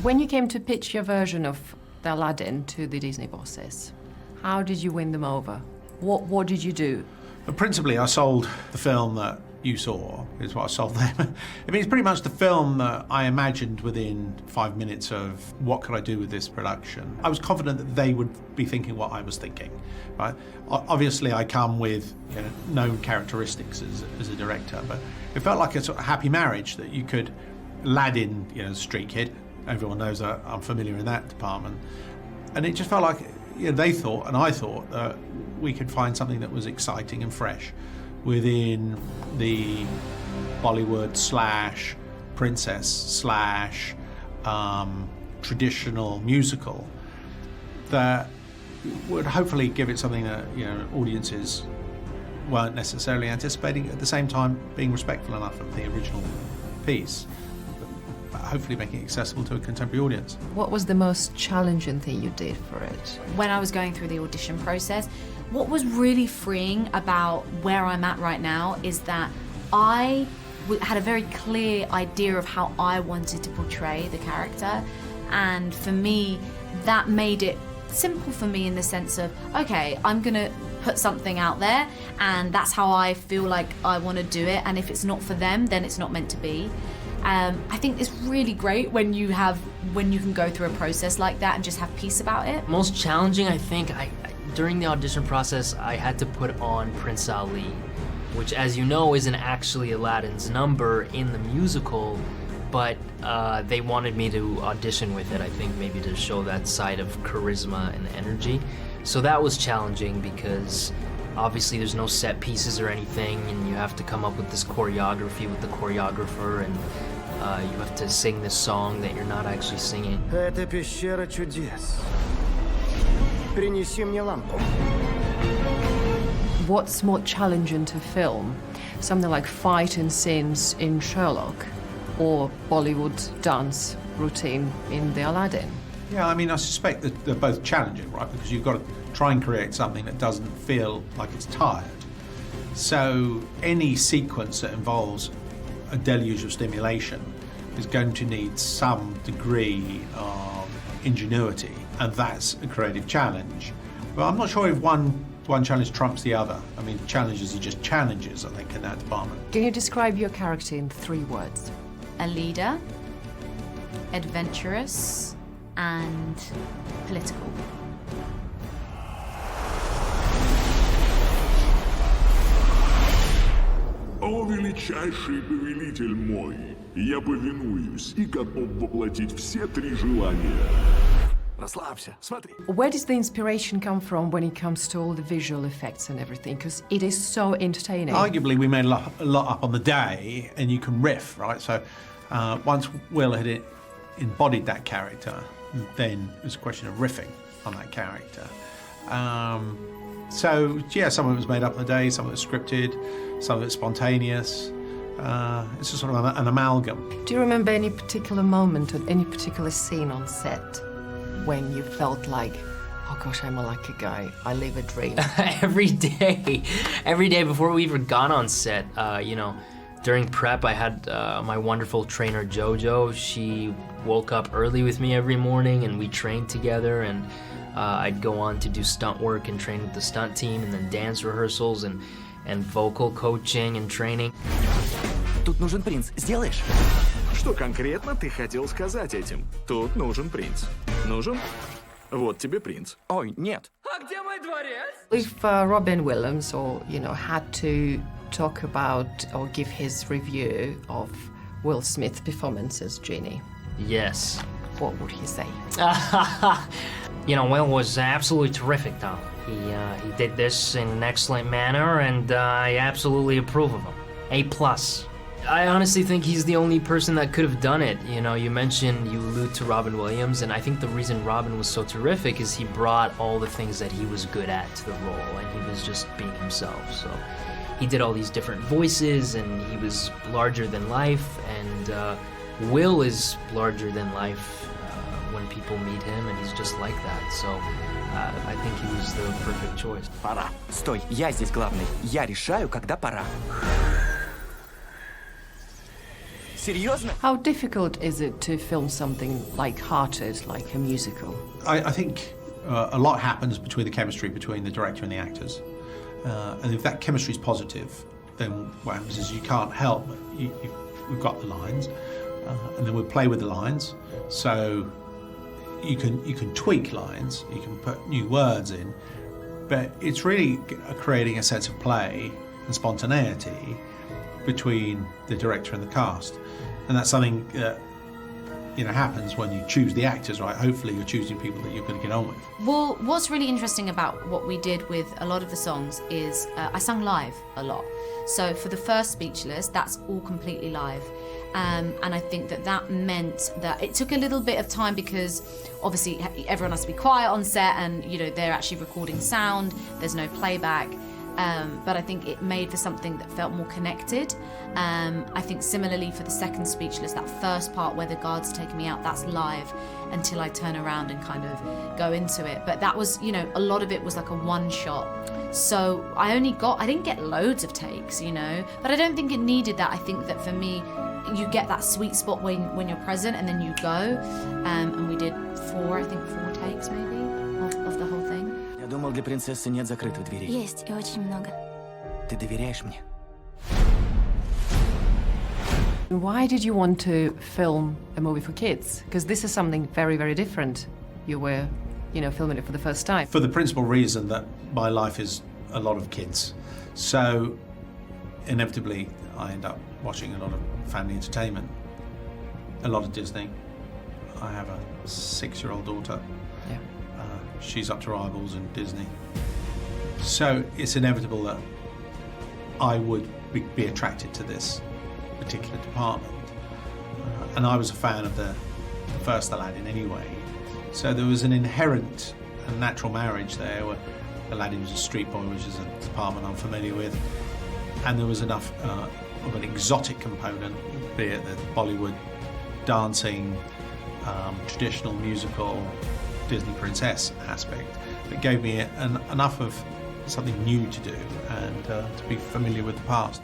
When you came to pitch your version of the Aladdin to the Disney bosses, how did you win them over? What did you do? Principally, I sold the film that you saw, is what I sold them. I mean, it's pretty much the film that I imagined within 5 minutes of what could I do with this production. I was confident that they would be thinking what I was thinking, right? Obviously, I come with known characteristics as a director, but it felt like a sort of happy marriage that you could Aladdin, street kid. Everyone knows that I'm familiar in that department. And it just felt like they thought, and I thought, that we could find something that was exciting and fresh within the Bollywood / princess / traditional musical that would hopefully give it something that audiences weren't necessarily anticipating, at the same time being respectful enough of the original piece, but hopefully making it accessible to a contemporary audience. What was the most challenging thing you did for it? When I was going through the audition process, what was really freeing about where I'm at right now is that I had a very clear idea of how I wanted to portray the character, and for me that made it simple for me in the sense of, okay, I'm gonna put something out there and that's how I feel like I want to do it, and if it's not for them, then it's not meant to be. I think it's really great when you can go through a process like that and just have peace about it. Most challenging, I think, during the audition process, I had to put on Prince Ali, which, as you know, isn't actually Aladdin's number in the musical, but they wanted me to audition with it, I think, maybe to show that side of charisma and energy. So that was challenging because obviously there's no set pieces or anything, and you have to come up with this choreography with the choreographer, and you have to sing this song that you're not actually singing. Это пещера чудес. Принеси мне лампу. What's more challenging to film? Something like fighting scenes in Sherlock or Bollywood dance routine in the Aladdin? Yeah, I mean, I suspect that they're both challenging, right? Because you've got to try and create something that doesn't feel like it's tired. So any sequence that involves a deluge of stimulation is going to need some degree of ingenuity, and that's a creative challenge. But I'm not sure if one challenge trumps the other. I mean, challenges are just challenges, I think, in that department. Can you describe your character in 3 words? A leader, adventurous, and political. О, величайший повелитель мой, я повинуюсь и готов воплотить все 3 желания. Расслабься, смотри. Where does the inspiration come from when it comes to all the visual effects and everything? Because it is so entertaining. Arguably, we made a lot up on the day, and you can riff, right? So once Will had embodied that character, then it was a question of riffing on that character. So, yeah, some of it was made up on the day, some of it was scripted, some of it spontaneous. It's just sort of an amalgam. Do you remember any particular moment or any particular scene on set when you felt like, oh gosh, I'm a lucky guy, I live a dream? Every day before we even got on set, during prep, I had my wonderful trainer, Jojo. She woke up early with me every morning, and we trained together, and I'd go on to do stunt work and train with the stunt team, and then dance rehearsals and vocal coaching and training. Тут нужен принц. Сделаешь? Что конкретно ты хотел сказать этим? Тут нужен принц. Нужен? Вот тебе принц. Ой, нет. А где мой дворец? If Робin Williams had to talk about or give his review of Will Smith's performance as Genie, Yes. what would he say? Will was absolutely terrific, Tom. He did this in an excellent manner, and I absolutely approve of him. A+. I honestly think he's the only person that could have done it. You allude to Robin Williams, and I think the reason Robin was so terrific is he brought all the things that he was good at to the role, and he was just being himself. So he did all these different voices, and he was larger than life, and Will is larger than life when people meet him, and he's just like that. So I think he was the perfect choice. Пора. Стой, я здесь главный. Я решаю, когда пора. Серьезно? How difficult is it to film something light-hearted, like a musical? I think a lot happens between the chemistry between the director and the actors. And if that chemistry is positive, then what happens is you can't help but we've got the lines, and then we'll play with the lines. So you can tweak lines, you can put new words in, but it's really creating a sense of play and spontaneity between the director and the cast. And that's something that happens when you choose the actors, right? Hopefully you're choosing people that you're going to get on with. Well, what's really interesting about what we did with a lot of the songs is I sang live a lot. So for the first Speechless, that's all completely live. And I think that meant that it took a little bit of time because obviously everyone has to be quiet on set and, they're actually recording sound, there's no playback. But I think it made for something that felt more connected. I think similarly for the second Speechless, that first part where the guard's taking me out, that's live until I turn around and kind of go into it. But that was, a lot of it was like a one shot. So I didn't get loads of takes, but I don't think it needed that. I think that for me, you get that sweet spot when you're present and then you go. And we did 4 takes maybe of the whole thing. Я думал, для принцессы нет закрытых дверей. Есть, и очень много. Ты доверяешь мне? Why did you want to film a movie for kids? Because this is something very, very different. You were, filming it for the first time. For the principal reason that my life is a lot of kids. So inevitably I end up watching a lot of family entertainment, a lot of Disney. I have a 6-year-old daughter. Yeah. She's up to her eyeballs in Disney. So it's inevitable that I would be attracted to this particular department. And I was a fan of the first Aladdin anyway. So there was an inherent and natural marriage there where Aladdin was a street boy, which is a department I'm familiar with. And there was enough of an exotic component, be it the Bollywood dancing, traditional musical, Disney princess aspect that gave me enough of something new to do and to be familiar with the past.